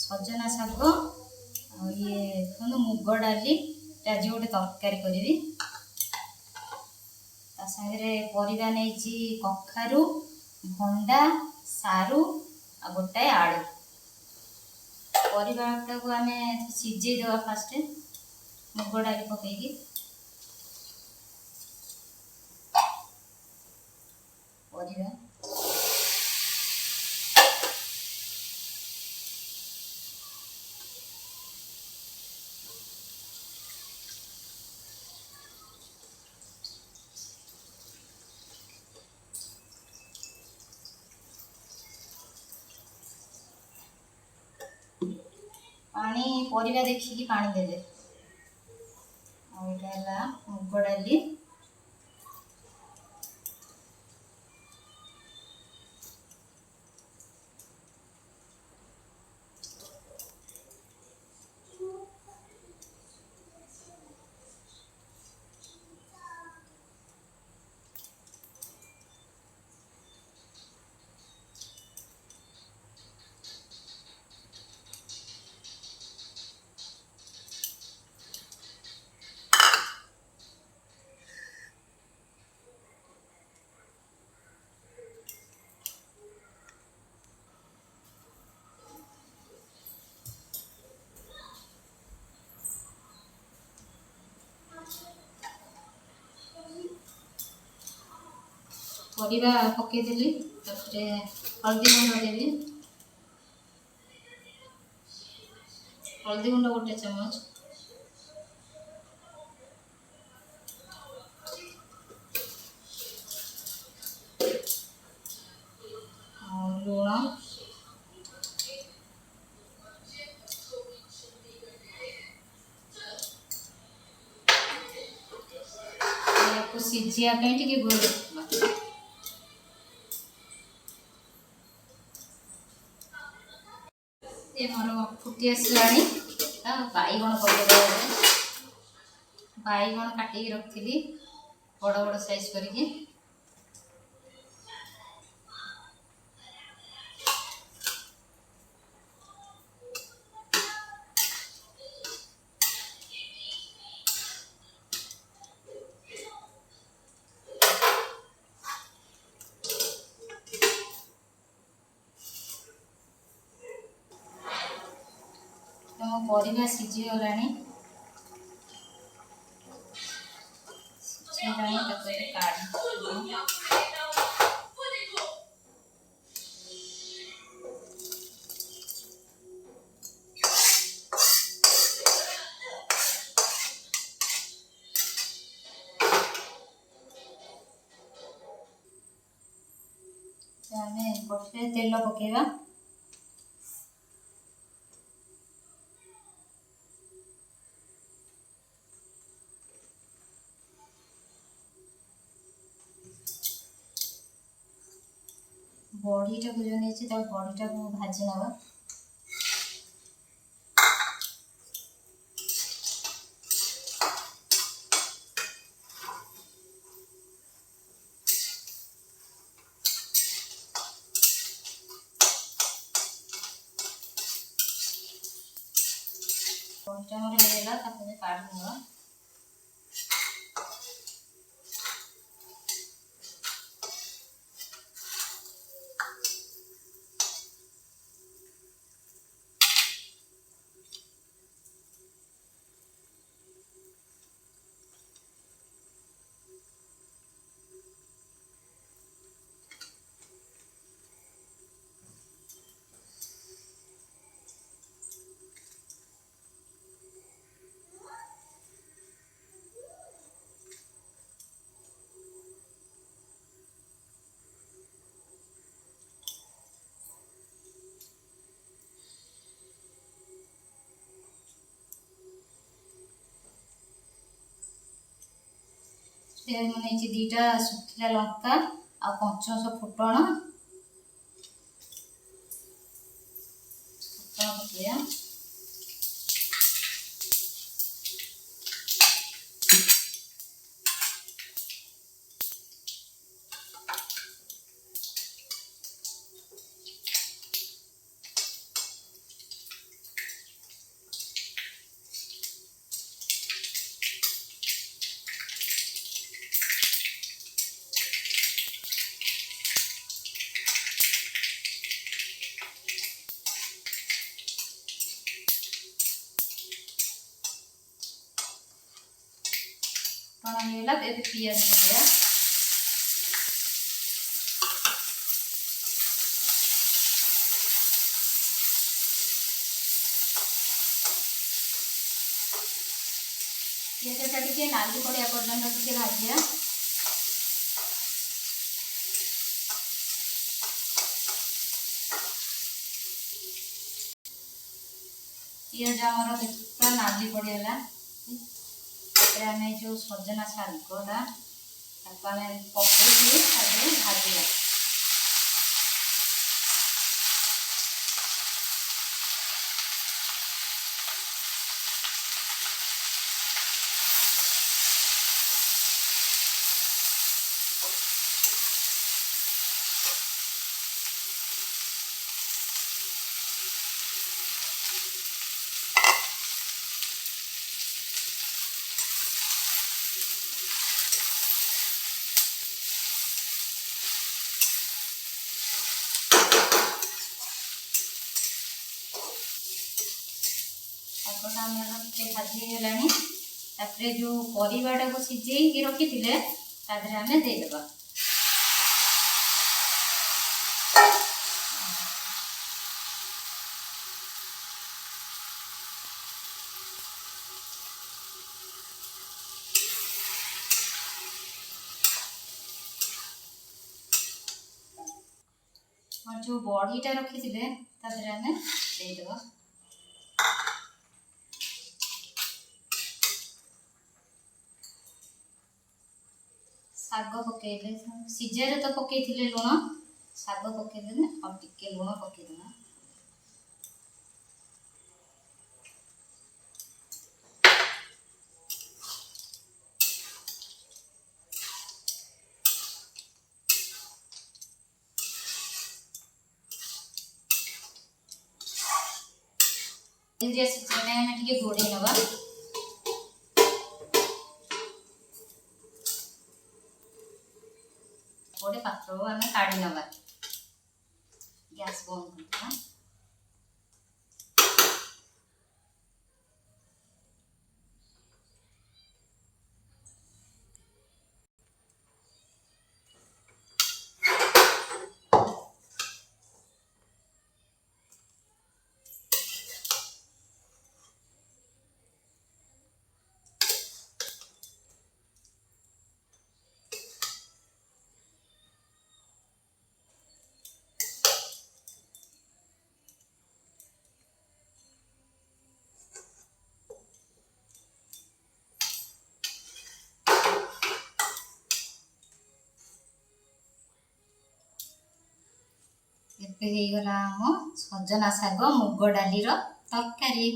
सजना शाग ये देखो मुग डाली आज गोटे तरकारी करी सागे परिवा नहीं कखारू भंडा सारू आ गोटाए आलू परिवाटा को आम सीझे देवा फास्ट मुग डाली पकईकी परिवा पानी परिवा देखिकी पानी देले मुग डाली परिवा पकईदेली हल्दी गुंड देवी हल्दी गुंड गोटे चमच लुण सीझापी टे भूल ये मोर फुटी आसला बैगण पकड़ बैगण काटिकी रखी बड़ बड़ साइज करके परिवा सीझीगला तेल पकेवा बड़ीटा को जो नहीं बड़ीटा को भाजी नवा बड़ीटा मोर होगा काढ़ नवा मैंने दीटा सुखिला लंका आ पंचमश फुटण पकड़ा ଫୁଟଣ ହେଇଗଲା, ଏବେ ପିଆଜ ପକେଇବା। ପିଆଜଟା ଟିକେ ନାଲି ପଡ଼ିବା ପର୍ଯ୍ୟନ୍ତ ଟିକେ ଭାଜିବା। ପିଆଜ ଆମର ପୁରା ନାଲି ପଡ଼ିଗଲା। ତାପରେ ଆମେ ଯେଉଁ ସଜନା ଶାଗଟା ତାକୁ ଆମେ ପକେଇକି ତାପରେ ଭାଜିବା। ଶାଗଟା ଆମର ଟିକେ ଭାଜି ହେଇଗଲାଣି। ତାପରେ ଯେଉଁ ପରିବାଟାକୁ ସିଝେଇକି ରଖିଥିଲେ ତା ଦେହରେ ଆମେ ଦେଇଦେବା। और जो बड़ीटा रखिथिले ता देहरे आमे देदेबा। शाग पकेइले सिझारे तो पकेइथिले लुण, शाग पकेइले और टिके लुण पकेइदेबा। धीरे सिझाने आमे टिके घोड़े नबा। गोटे पात्र को आमे काढी नबा। गैस बंद करबा। ଏବେ ହେଇଗଲା ଆମ ସଜନା ଶାଗ ମୁଗ ଡାଲିର ତରକାରୀ।